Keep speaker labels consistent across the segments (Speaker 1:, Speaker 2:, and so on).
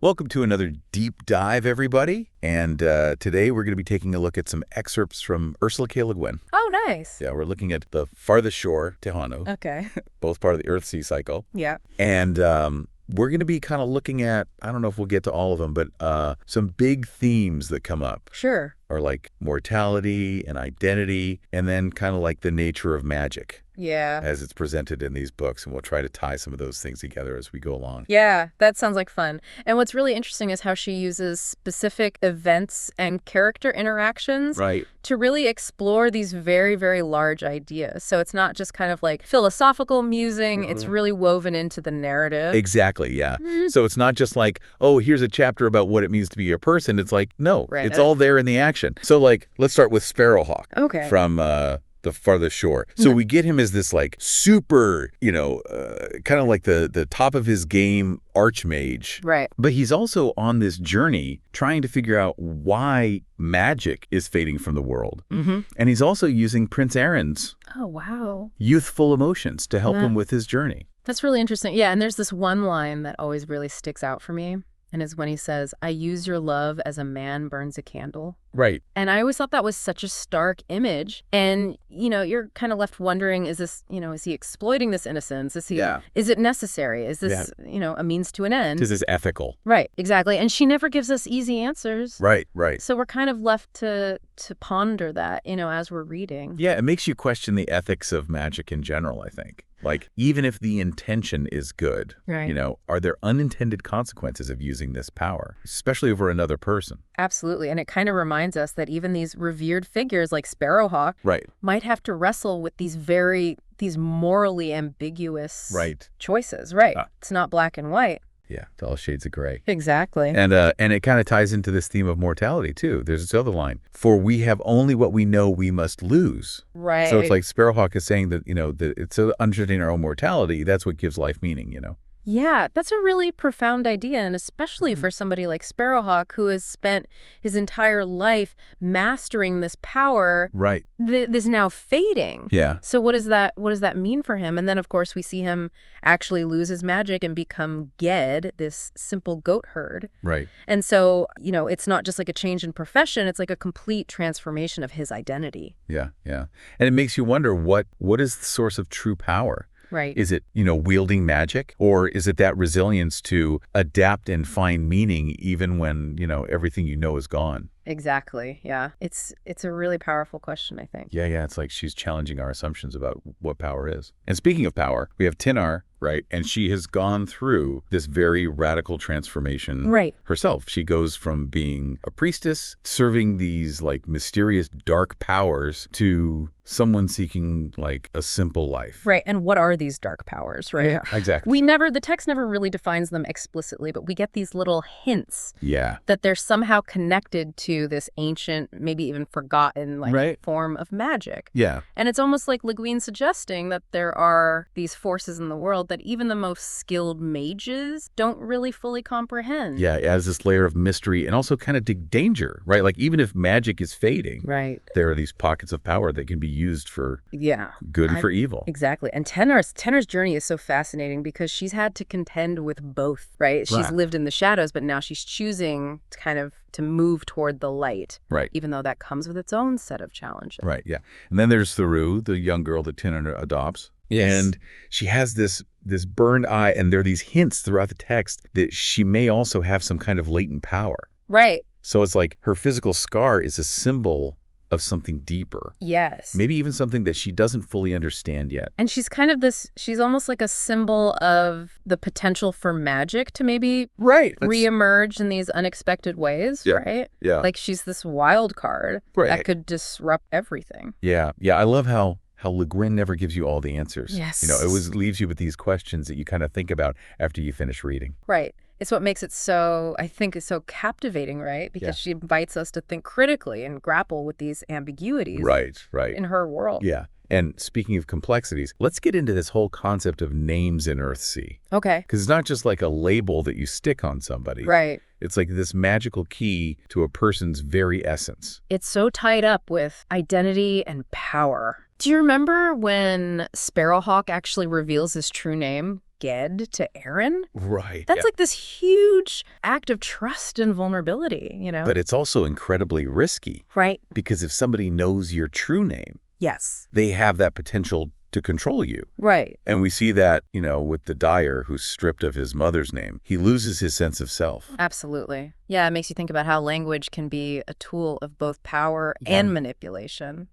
Speaker 1: Welcome to another deep dive, everybody. And today we're going to be taking a look at some excerpts from Ursula K. Guin.
Speaker 2: Oh, nice.
Speaker 1: Yeah, we're looking at the farthest shore, Tehanu,
Speaker 2: Okay.
Speaker 1: both part of the Earthsea cycle.
Speaker 2: Yeah.
Speaker 1: And we're going to be kind of looking at, I don't know if we'll get to all of them, but some big themes that come up.
Speaker 2: Sure.
Speaker 1: Are like mortality and identity, and then kind of like the nature of magic.
Speaker 2: Yeah.
Speaker 1: As it's presented in these books, and we'll try to tie some of those things together as we go along.
Speaker 2: Yeah, that sounds like fun. And what's really interesting is how she uses specific events and character interactions to really explore these very, very large ideas. So it's not just kind of like philosophical musing, it's really woven into the narrative.
Speaker 1: Exactly, yeah. So it's not just like, oh, here's a chapter about what it means to be a person. It's like, no, it's all there in the action. So like, let's start with Sparrowhawk from the farthest shore. So we get him as this like super, kind of like the top of his game Archmage.
Speaker 2: Right.
Speaker 1: But he's also on this journey trying to figure out why magic is fading from the world. And he's also using Prince Aaron's youthful emotions to help him with his journey.
Speaker 2: That's really interesting. Yeah, and there's this one line that always really sticks out for me. And is when he says, I use your love as a man burns a candle.
Speaker 1: Right.
Speaker 2: And I always thought that was such a stark image. And, you're kind of left wondering, is this, is he exploiting this innocence? Is it necessary? Is this, a means to an end?
Speaker 1: Is this ethical?
Speaker 2: Right, exactly. And she never gives us easy answers.
Speaker 1: Right.
Speaker 2: So we're kind of left to ponder that, as we're reading.
Speaker 1: Yeah, it makes you question the ethics of magic in general, I think. Like, even if the intention is good, are there unintended consequences of using this power, especially over another person?
Speaker 2: Absolutely. And it kind of reminds us that even these revered figures like Sparrowhawk might have to wrestle with these morally ambiguous choices. Right. It's not black and white.
Speaker 1: Yeah, it's all shades of gray.
Speaker 2: Exactly.
Speaker 1: And it kind of ties into this theme of mortality, too. There's this other line. For we have only what we know we must lose.
Speaker 2: Right.
Speaker 1: So it's like Sparrowhawk is saying that, that it's understanding our own mortality. That's what gives life meaning,
Speaker 2: Yeah, that's a really profound idea, and especially for somebody like Sparrowhawk, who has spent his entire life mastering this power that's now fading.
Speaker 1: Yeah.
Speaker 2: So what does that mean for him? And then, of course, we see him actually lose his magic and become Ged, this simple goat herd.
Speaker 1: Right.
Speaker 2: And so, it's not just like a change in profession, it's like a complete transformation of his identity.
Speaker 1: Yeah. And it makes you wonder, what is the source of true power?
Speaker 2: Right.
Speaker 1: Is it, wielding magic? Or is it that resilience to adapt and find meaning even when, everything is gone?
Speaker 2: Exactly. Yeah. It's a really powerful question, I think.
Speaker 1: Yeah. It's like she's challenging our assumptions about what power is. And speaking of power, we have Tinar, right? And she has gone through this very radical transformation herself. She goes from being a priestess, serving these like mysterious dark powers, to someone seeking like a simple life.
Speaker 2: Right. And what are these dark powers, right?
Speaker 1: Yeah, exactly.
Speaker 2: The text never really defines them explicitly, but we get these little hints that they're somehow connected to this ancient, maybe even forgotten form of magic.
Speaker 1: Yeah.
Speaker 2: And it's almost like Le Guin suggesting that there are these forces in the world that even the most skilled mages don't really fully comprehend.
Speaker 1: Yeah, it adds this layer of mystery and also kind of danger, right? Like, even if magic is fading, there are these pockets of power that can be used for good and for evil.
Speaker 2: Exactly. And Tenar's journey is so fascinating because she's had to contend with both, right? She's lived in the shadows, but now she's choosing to move toward the light.
Speaker 1: Right.
Speaker 2: Even though that comes with its own set of challenges.
Speaker 1: Right, yeah. And then there's Theru, the young girl that Tenar adopts. Yes. And she has this burned eye, and there are these hints throughout the text that she may also have some kind of latent power.
Speaker 2: Right.
Speaker 1: So it's like her physical scar is a symbol of something deeper.
Speaker 2: Yes.
Speaker 1: Maybe even something that she doesn't fully understand yet.
Speaker 2: And she's she's almost like a symbol of the potential for magic to maybe reemerge in these unexpected ways, right?
Speaker 1: Yeah.
Speaker 2: Like she's this wild card that could disrupt everything.
Speaker 1: Yeah. I love how Le Guin never gives you all the answers.
Speaker 2: Yes.
Speaker 1: It always leaves you with these questions that you kind of think about after you finish reading.
Speaker 2: Right. It's what makes it so captivating, right? Because she invites us to think critically and grapple with these ambiguities in her world.
Speaker 1: Yeah. And speaking of complexities, let's get into this whole concept of names in Earthsea.
Speaker 2: Okay.
Speaker 1: Because it's not just like a label that you stick on somebody.
Speaker 2: Right.
Speaker 1: It's like this magical key to a person's very essence.
Speaker 2: It's so tied up with identity and power. Do you remember when Sparrowhawk actually reveals his true name? Ged to Aaron.
Speaker 1: Right.
Speaker 2: That's like this huge act of trust and vulnerability,
Speaker 1: But it's also incredibly risky.
Speaker 2: Right.
Speaker 1: Because if somebody knows your true name,
Speaker 2: yes,
Speaker 1: they have that potential to control you.
Speaker 2: Right.
Speaker 1: And we see that, with the dyer who's stripped of his mother's name. He loses his sense of self.
Speaker 2: Absolutely. Yeah, it makes you think about how language can be a tool of both power and manipulation,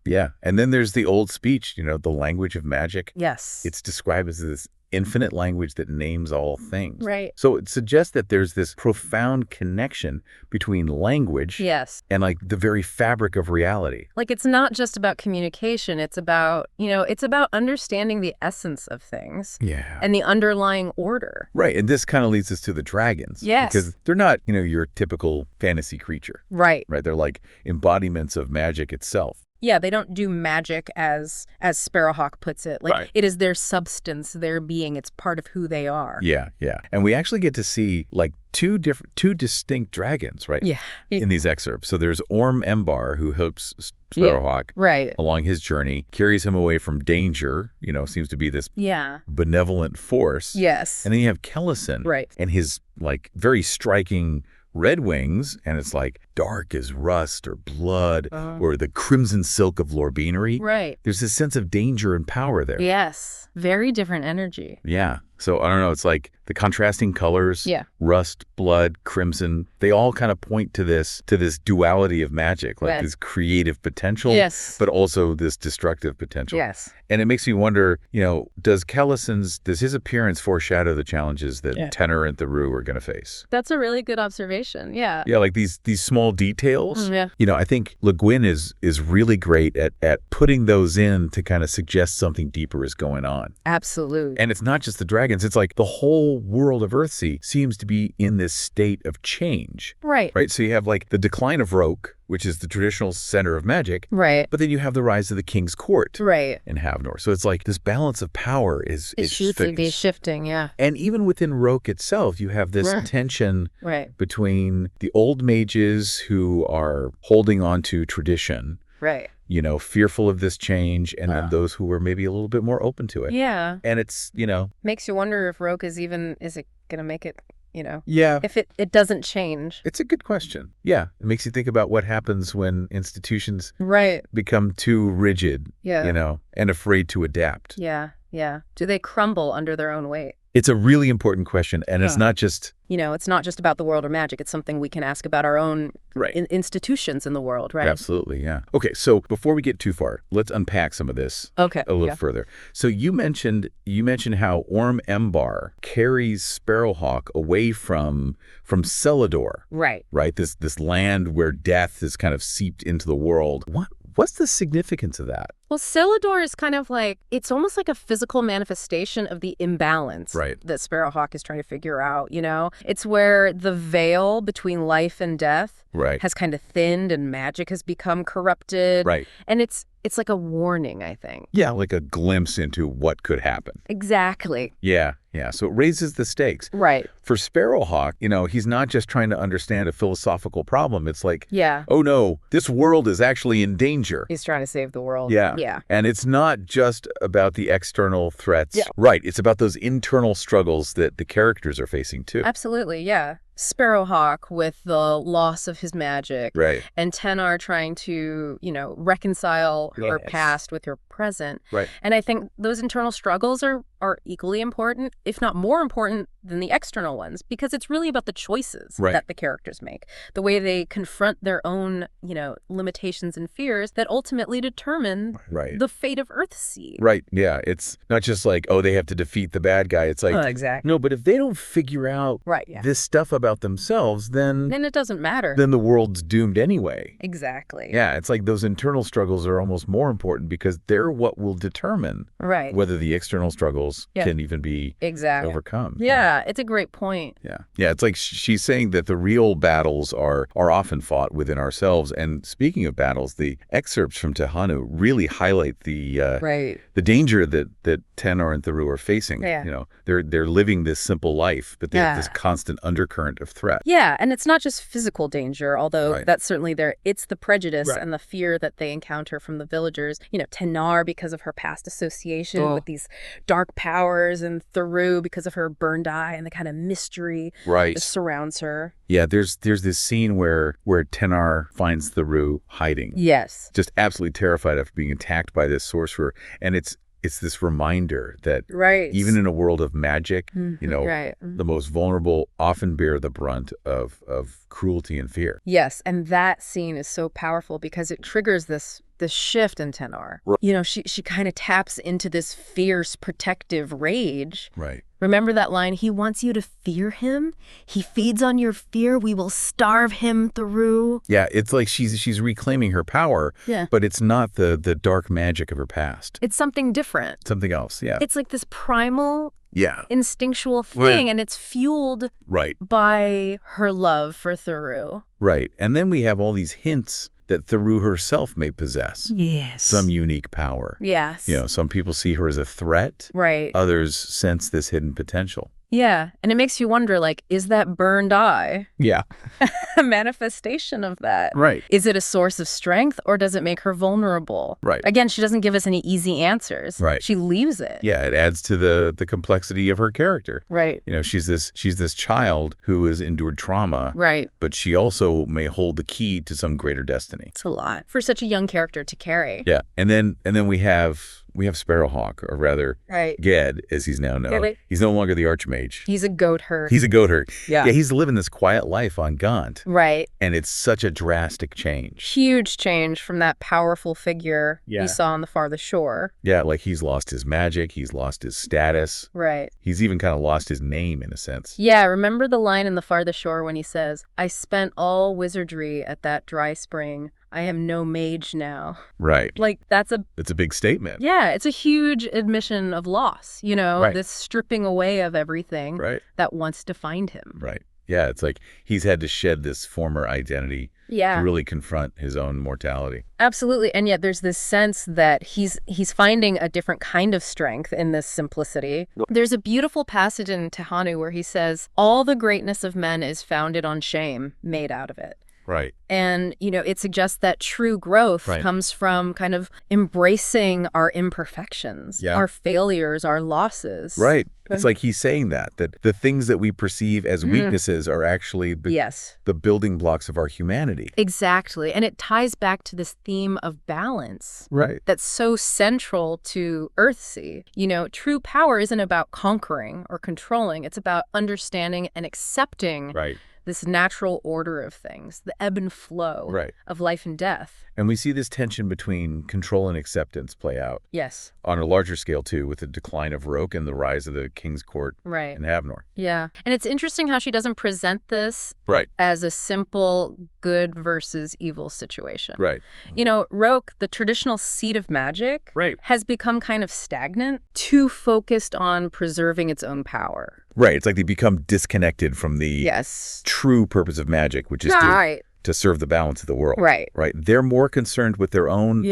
Speaker 1: Yeah. And then there's the old speech, the language of magic.
Speaker 2: Yes.
Speaker 1: It's described as this infinite language that names all things.
Speaker 2: Right.
Speaker 1: So it suggests that there's this profound connection between language and like the very fabric of reality.
Speaker 2: Like it's not just about communication. It's about, it's about understanding the essence of things.
Speaker 1: Yeah.
Speaker 2: And the underlying order.
Speaker 1: Right. And this kind of leads us to the dragons.
Speaker 2: Yes.
Speaker 1: Because they're not, your typical fantasy creature.
Speaker 2: Right.
Speaker 1: Right. They're like embodiments of magic itself.
Speaker 2: Yeah, they don't do magic as Sparrowhawk puts it. Like it is their substance, their being. It's part of who they are.
Speaker 1: Yeah, yeah. And we actually get to see like two distinct dragons, right?
Speaker 2: Yeah.
Speaker 1: In these excerpts. So there's Orm Embar, who helps Sparrowhawk along his journey, carries him away from danger, seems to be this benevolent force.
Speaker 2: Yes.
Speaker 1: And then you have Kellison and his like very striking red wings, and it's like dark as rust or blood or the crimson silk of Lorbeanery.
Speaker 2: Right.
Speaker 1: There's this sense of danger and power there.
Speaker 2: Yes. Very different energy.
Speaker 1: Yeah. So I don't know. It's like the contrasting colors, rust, blood, crimson. They all kind of point to this duality of magic, like this creative potential, but also this destructive potential.
Speaker 2: Yes.
Speaker 1: And it makes me wonder, does his appearance foreshadow the challenges that Tenor and Theroux are going to face?
Speaker 2: That's a really good observation. Yeah.
Speaker 1: Yeah, like these small details.
Speaker 2: Yeah.
Speaker 1: I think Le Guin is really great at putting those in to kind of suggest something deeper is going on.
Speaker 2: Absolutely.
Speaker 1: And it's not just the dragons. It's like the whole world of Earthsea seems to be in this state of change.
Speaker 2: Right.
Speaker 1: Right. So you have like the decline of Roke, which is the traditional center of magic.
Speaker 2: Right.
Speaker 1: But then you have the rise of the King's Court.
Speaker 2: Right.
Speaker 1: In Havnor. So it's like this balance of power is
Speaker 2: shifting, yeah.
Speaker 1: And even within Roke itself, you have this tension between the old mages who are holding on to tradition.
Speaker 2: Right.
Speaker 1: Fearful of this change, and then those who were maybe a little bit more open to it.
Speaker 2: Yeah.
Speaker 1: And it's,
Speaker 2: makes you wonder if Roke is it going to make it,
Speaker 1: Yeah.
Speaker 2: if it doesn't change.
Speaker 1: It's a good question. Yeah. It makes you think about what happens when institutions become too rigid, and afraid to adapt.
Speaker 2: Yeah. Yeah. Do they crumble under their own weight?
Speaker 1: It's a really important question, and it's not just...
Speaker 2: it's not just about the world of magic. It's something we can ask about our own institutions in the world, right?
Speaker 1: Absolutely, yeah. Okay, so before we get too far, let's unpack some of this a little further. So you mentioned how Orm Embar carries Sparrowhawk away from Celador.
Speaker 2: Right.
Speaker 1: Right? This land where death is kind of seeped into the world. What's the significance of that?
Speaker 2: Well, Celador is kind of like, it's almost like a physical manifestation of the imbalance that Sparrowhawk is trying to figure out, It's where the veil between life and death has kind of thinned and magic has become corrupted.
Speaker 1: Right.
Speaker 2: And it's like a warning, I think.
Speaker 1: Yeah, like a glimpse into what could happen.
Speaker 2: Exactly.
Speaker 1: Yeah. So it raises the stakes.
Speaker 2: Right.
Speaker 1: For Sparrowhawk, he's not just trying to understand a philosophical problem. It's like, oh no, this world is actually in danger.
Speaker 2: He's trying to save the world.
Speaker 1: Yeah. And it's not just about the external threats. Yeah. Right. It's about those internal struggles that the characters are facing too.
Speaker 2: Absolutely. Yeah. Sparrowhawk with the loss of his magic.
Speaker 1: Right.
Speaker 2: And Tenor trying to, reconcile her past with her present.
Speaker 1: Right.
Speaker 2: And I think those internal struggles are equally important, if not more important than the external ones, because it's really about the choices that the characters make, the way they confront their own, limitations and fears that ultimately determine the fate of Earthsea.
Speaker 1: Right. Yeah. It's not just like, they have to defeat the bad guy. It's like,
Speaker 2: exactly.
Speaker 1: No, but if they don't figure out this stuff about themselves, then
Speaker 2: it doesn't matter.
Speaker 1: Then the world's doomed anyway.
Speaker 2: Exactly.
Speaker 1: Yeah. It's like those internal struggles are almost more important because they're what will determine whether the external struggles can even be overcome.
Speaker 2: Yeah. It's a great point.
Speaker 1: Yeah. Yeah. It's like she's saying that the real battles are often fought within ourselves. And speaking of battles, the excerpts from Tehanu really highlight the danger that Tenor and Theroux are facing.
Speaker 2: Yeah.
Speaker 1: They're living this simple life, but they have this constant undercurrent of threat.
Speaker 2: Yeah. And it's not just physical danger, although that's certainly there. It's the prejudice and the fear that they encounter from the villagers. Tenor Thenard because of her past association with these dark powers, and Theroux because of her burned eye and the kind of mystery that surrounds her.
Speaker 1: Yeah, there's this scene where Thenard finds Theroux hiding.
Speaker 2: Yes.
Speaker 1: Just absolutely terrified after being attacked by this sorcerer. And it's this reminder that even in a world of magic, the most vulnerable often bear the brunt of cruelty and fear.
Speaker 2: Yes, and that scene is so powerful because it triggers this shift in Thenard. She kind of taps into this fierce, protective rage.
Speaker 1: Right.
Speaker 2: Remember that line, he wants you to fear him? He feeds on your fear. We will starve him, Theroux.
Speaker 1: Yeah, it's like she's reclaiming her power, but it's not the dark magic of her past.
Speaker 2: It's something different.
Speaker 1: Something else, yeah.
Speaker 2: It's like this primal, instinctual thing, and it's fueled by her love for Theroux.
Speaker 1: Right, and then we have all these hints that Theroux herself may possess.
Speaker 2: Yes.
Speaker 1: Some unique power.
Speaker 2: Yes.
Speaker 1: Some people see her as a threat.
Speaker 2: Right.
Speaker 1: Others sense this hidden potential.
Speaker 2: Yeah, and it makes you wonder, is that burned eye a manifestation of that?
Speaker 1: Right.
Speaker 2: Is it a source of strength, or does it make her vulnerable?
Speaker 1: Right.
Speaker 2: Again, she doesn't give us any easy answers.
Speaker 1: Right.
Speaker 2: She leaves it.
Speaker 1: Yeah, it adds to the complexity of her character.
Speaker 2: Right.
Speaker 1: She's this child who has endured trauma.
Speaker 2: Right.
Speaker 1: But she also may hold the key to some greater destiny.
Speaker 2: It's a lot for such a young character to carry.
Speaker 1: Yeah, and then we have Sparrowhawk, or rather, Ged, as he's now known. He's no longer the Archmage.
Speaker 2: He's a goat herd.
Speaker 1: Yeah, he's living this quiet life on Gaunt.
Speaker 2: Right.
Speaker 1: And it's such a drastic change.
Speaker 2: Huge change from that powerful figure you saw on the farthest shore.
Speaker 1: Yeah, he's lost his magic, he's lost his status.
Speaker 2: Right.
Speaker 1: He's even kind of lost his name, in a sense.
Speaker 2: Yeah, remember the line in the farthest shore when he says, "I spent all wizardry at that dry spring. I am no mage now."
Speaker 1: Right.
Speaker 2: That's a
Speaker 1: big statement.
Speaker 2: Yeah, it's a huge admission of loss, this stripping away of everything that once defined him.
Speaker 1: Right. Yeah, it's like he's had to shed this former identity to really confront his own mortality.
Speaker 2: Absolutely. And yet there's this sense that he's finding a different kind of strength in this simplicity. There's a beautiful passage in Tehanu where he says, "All the greatness of men is founded on shame made out of it."
Speaker 1: Right.
Speaker 2: And, it suggests that true growth comes from kind of embracing our imperfections, our failures, our losses.
Speaker 1: Right. It's like he's saying that the things that we perceive as weaknesses are actually the building blocks of our humanity.
Speaker 2: Exactly. And it ties back to this theme of balance.
Speaker 1: Right.
Speaker 2: That's so central to Earthsea. True power isn't about conquering or controlling. It's about understanding and accepting this natural order of things, the ebb and flow of life and death.
Speaker 1: And we see this tension between control and acceptance play out.
Speaker 2: Yes.
Speaker 1: On a larger scale, too, with the decline of Roke and the rise of the King's Court in Havnor.
Speaker 2: Yeah. And it's interesting how she doesn't present this as a simple good versus evil situation.
Speaker 1: Right.
Speaker 2: Roke, the traditional seat of magic, has become kind of stagnant, too focused on preserving its own power.
Speaker 1: Right. It's like they become disconnected from the true purpose of magic, which is to serve the balance of the world.
Speaker 2: Right.
Speaker 1: Right. They're more concerned with their own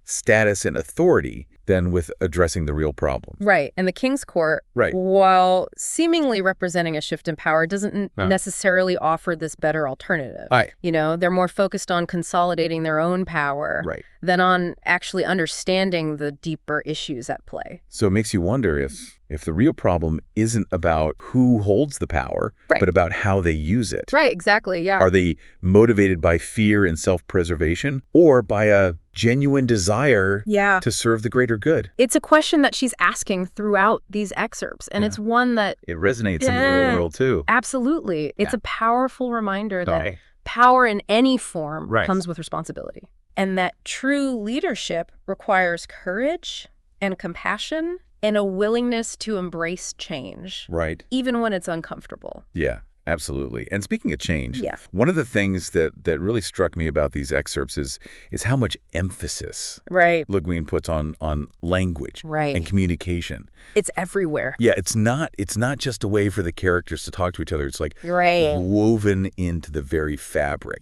Speaker 1: status and authority than with addressing the real problem.
Speaker 2: Right. And the King's Court, while seemingly representing a shift in power, doesn't necessarily offer this better alternative. They're more focused on consolidating their own power than on actually understanding the deeper issues at play.
Speaker 1: So it makes you wonder if the real problem isn't about who holds the power, but about how they use it.
Speaker 2: Right, exactly, yeah.
Speaker 1: Are they motivated by fear and self-preservation, or by a genuine desire to serve the greater good?
Speaker 2: It's a question that she's asking throughout these excerpts, and it's one that...
Speaker 1: It resonates in the real world, too.
Speaker 2: Absolutely. It's a powerful reminder that power in any form comes with responsibility, and that true leadership requires courage and compassion and a willingness to embrace change.
Speaker 1: Right.
Speaker 2: Even when it's uncomfortable.
Speaker 1: Yeah, absolutely. And speaking of change, one of the things that really struck me about these excerpts is how much emphasis Le Guin puts on language and communication.
Speaker 2: It's everywhere.
Speaker 1: Yeah, it's not just a way for the characters to talk to each other. It's like woven into the very fabric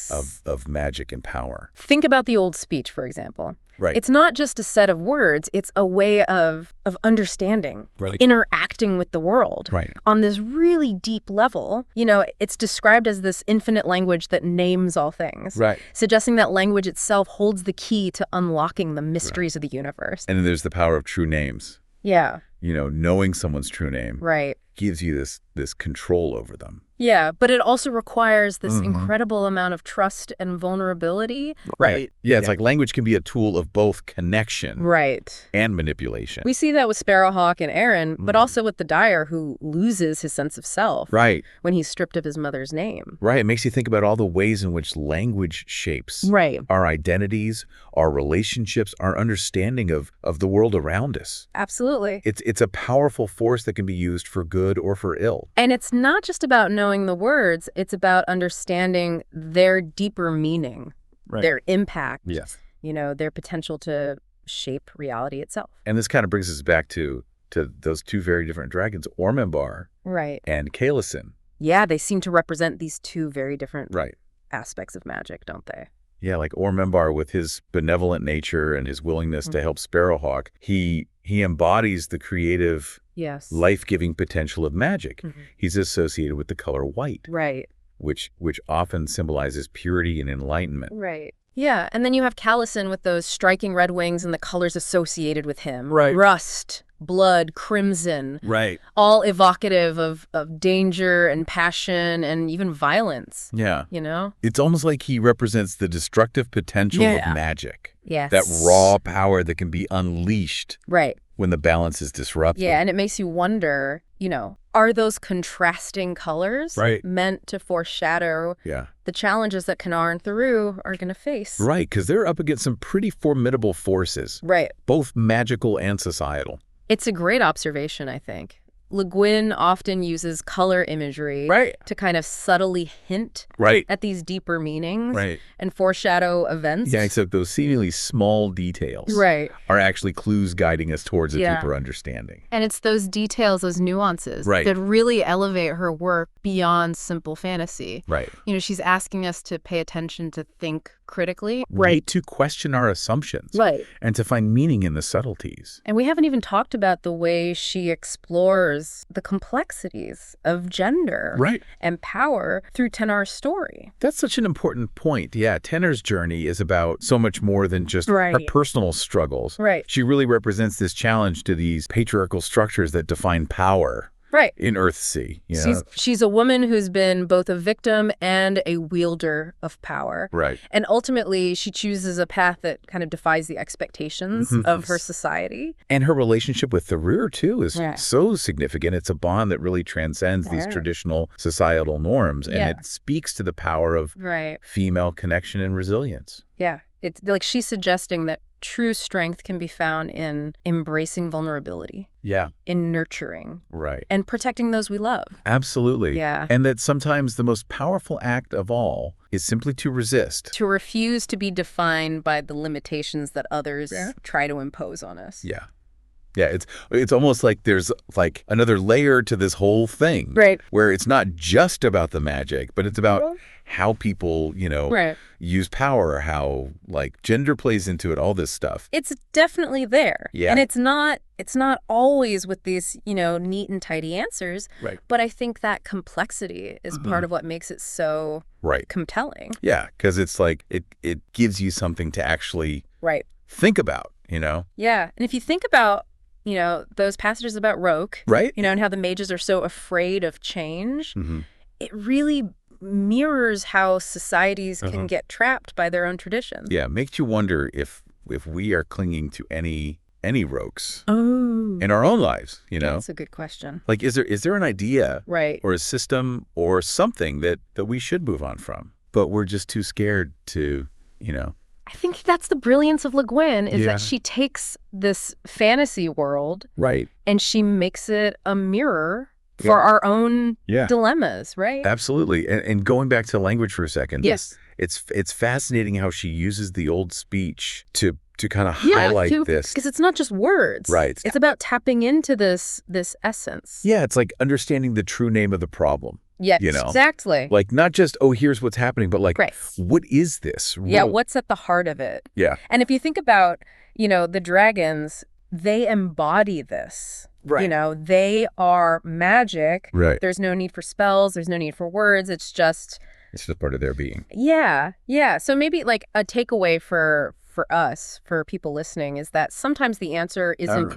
Speaker 1: of magic and power.
Speaker 2: Think about the old speech, for example.
Speaker 1: Right.
Speaker 2: It's not just a set of words. It's a way of understanding, interacting with the world on this really deep level. You know, it's described as this infinite language that names all things, suggesting that language itself holds the key to unlocking the mysteries of the universe.
Speaker 1: And then there's the power of true names.
Speaker 2: Yeah.
Speaker 1: You know, knowing someone's true name gives you this control over them.
Speaker 2: Yeah, but it also requires this incredible amount of trust and vulnerability.
Speaker 1: Right. Yeah, it's like language can be a tool of both connection and manipulation.
Speaker 2: We see that with Sparrowhawk and Aaron, but also with the Dyer, who loses his sense of self when he's stripped of his mother's name.
Speaker 1: Right. It makes you think about all the ways in which language shapes our identities, our relationships, our understanding of the world around us.
Speaker 2: Absolutely.
Speaker 1: It's a powerful force that can be used for good or for ill.
Speaker 2: And it's not just about knowing the words, it's about understanding their deeper meaning, their impact, you know, their potential to shape reality itself.
Speaker 1: And this kind of brings us back to those two very different dragons, Ormembar and Kalison.
Speaker 2: Yeah, they seem to represent these two very different aspects of magic, don't they?
Speaker 1: Yeah, like Ormembar with his benevolent nature and his willingness to help Sparrowhawk, he embodies the creative, life-giving potential of magic. He's associated with the color white, which often symbolizes purity and enlightenment.
Speaker 2: Yeah, and then you have Kalison with those striking red wings and the colors associated with him. Rust, blood, crimson. All evocative of danger and passion and even violence.
Speaker 1: Yeah.
Speaker 2: You know?
Speaker 1: It's almost like he represents the destructive potential of magic. That raw power that can be unleashed when the balance is disrupted.
Speaker 2: Yeah, and it makes you wonder, you know, are those contrasting colors meant to foreshadow the challenges that Kanar and Theru are going to face?
Speaker 1: Right, because they're up against some pretty formidable forces. Both magical and societal.
Speaker 2: It's a great observation, I think. Le Guin often uses color imagery to kind of subtly hint at these deeper meanings and foreshadow events.
Speaker 1: Yeah, except those seemingly small details are actually clues guiding us towards a deeper understanding.
Speaker 2: And it's those details, those nuances that really elevate her work beyond simple fantasy. You know, she's asking us to pay attention, to think critically.
Speaker 1: To question our assumptions. And to find meaning in the subtleties.
Speaker 2: And we haven't even talked about the way she explores the complexities of gender and power through Tenar's story.
Speaker 1: That's such an important point. Yeah, Tenar's journey is about so much more than just her personal struggles. She really represents this challenge to these patriarchal structures that define power. In Earthsea. You know?
Speaker 2: She's a woman who's been both a victim and a wielder of power. And ultimately, she chooses a path that kind of defies the expectations of her society.
Speaker 1: And her relationship with Theru, too, is so significant. It's a bond that really transcends these traditional societal norms. And it speaks to the power of female connection and resilience.
Speaker 2: It's like she's suggesting that true strength can be found in embracing vulnerability. In nurturing. And protecting those we love.
Speaker 1: Absolutely. And that sometimes the most powerful act of all is simply to resist.
Speaker 2: To refuse to be defined by the limitations that others try to impose on us.
Speaker 1: Yeah, it's almost like there's like another layer to this whole thing. Where it's not just about the magic, but it's about how people, you know, use power, how like gender plays into it, all this stuff.
Speaker 2: It's definitely there. And it's not always with these, you know, neat and tidy answers. But I think that complexity is part of what makes it so compelling.
Speaker 1: Yeah, because it's like it gives you something to actually think about, you know?
Speaker 2: Yeah. And if you think about, you know, those passages about Roke, you know, and how the mages are so afraid of change, it really mirrors how societies can get trapped by their own traditions.
Speaker 1: Yeah, makes you wonder if we are clinging to any Rokes in our own lives, you know?
Speaker 2: That's a good question.
Speaker 1: Like, is there an idea or a system or something that we should move on from, but we're just too scared to, you know?
Speaker 2: I think that's the brilliance of Le Guin, is that she takes this fantasy world and she makes it a mirror for our own dilemmas,
Speaker 1: Absolutely. And going back to language for a second, it's fascinating how she uses the old speech to kind of highlight this.
Speaker 2: Because it's not just words. It's about tapping into this essence.
Speaker 1: Yeah, it's like understanding the true name of the problem.
Speaker 2: Yeah, exactly.
Speaker 1: Like, not just, oh, here's what's happening, but like, what is this?
Speaker 2: Yeah, what's at the heart of it?
Speaker 1: Yeah.
Speaker 2: And if you think about, the dragons, they embody this.
Speaker 1: Right.
Speaker 2: They are magic.
Speaker 1: Right.
Speaker 2: There's no need for spells. There's no need for words. It's just
Speaker 1: part of their being.
Speaker 2: Yeah. Yeah. So maybe like a takeaway for us, for people listening, is that sometimes the answer isn't,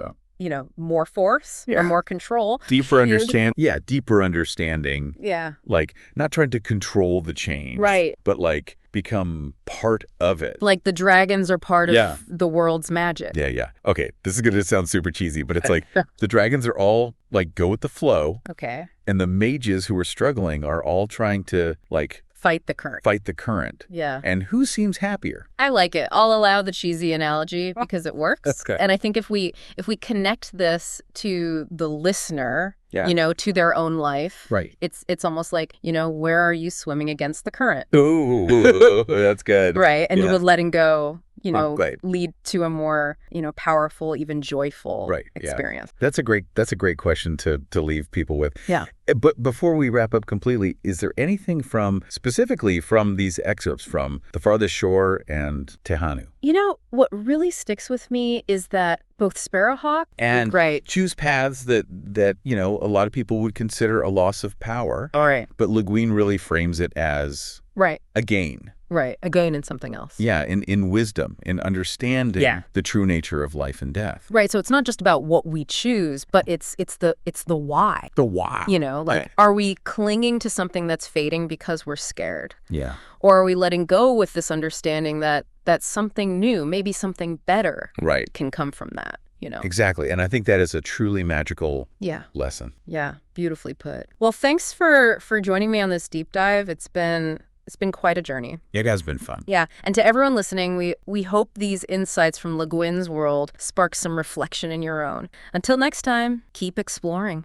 Speaker 2: more force or more control.
Speaker 1: Deeper understanding. Yeah. Deeper understanding.
Speaker 2: Yeah.
Speaker 1: Like, not trying to control the change.
Speaker 2: Right.
Speaker 1: But like, become part of it.
Speaker 2: Like the dragons are part of the world's magic.
Speaker 1: Yeah, yeah. Okay, this is going to sound super cheesy, but it's like the dragons are all like go with the flow.
Speaker 2: Okay.
Speaker 1: And the mages who are struggling are all trying to like
Speaker 2: fight the current.
Speaker 1: Yeah. And who seems happier?
Speaker 2: I like it. I'll allow the cheesy analogy because it works.
Speaker 1: Okay.
Speaker 2: And I think if we connect this to the listener, to their own life,
Speaker 1: right?
Speaker 2: It's almost like, where are you swimming against the current?
Speaker 1: Ooh, that's good.
Speaker 2: Right. And with letting go, lead to a more, powerful, even joyful experience.
Speaker 1: Yeah. That's a great question to leave people with.
Speaker 2: Yeah.
Speaker 1: But before we wrap up completely, is there anything specifically from these excerpts from The Farthest Shore and Tehanu?
Speaker 2: What really sticks with me is that both Sparrowhawk
Speaker 1: and choose paths that a lot of people would consider a loss of power.
Speaker 2: All right.
Speaker 1: But Le Guin really frames it as a gain.
Speaker 2: Right. A gain in something else.
Speaker 1: Yeah, in wisdom, in understanding the true nature of life and death.
Speaker 2: Right. So it's not just about what we choose, but it's the why.
Speaker 1: The why.
Speaker 2: Are we clinging to something that's fading because we're scared?
Speaker 1: Yeah.
Speaker 2: Or are we letting go with this understanding that something new, maybe something better, can come from that?
Speaker 1: Exactly. And I think that is a truly magical lesson.
Speaker 2: Yeah. Beautifully put. Well, thanks for joining me on this deep dive. It's been quite a journey.
Speaker 1: It has been fun.
Speaker 2: Yeah. And to everyone listening, we hope these insights from Le Guin's world spark some reflection in your own. Until next time, keep exploring.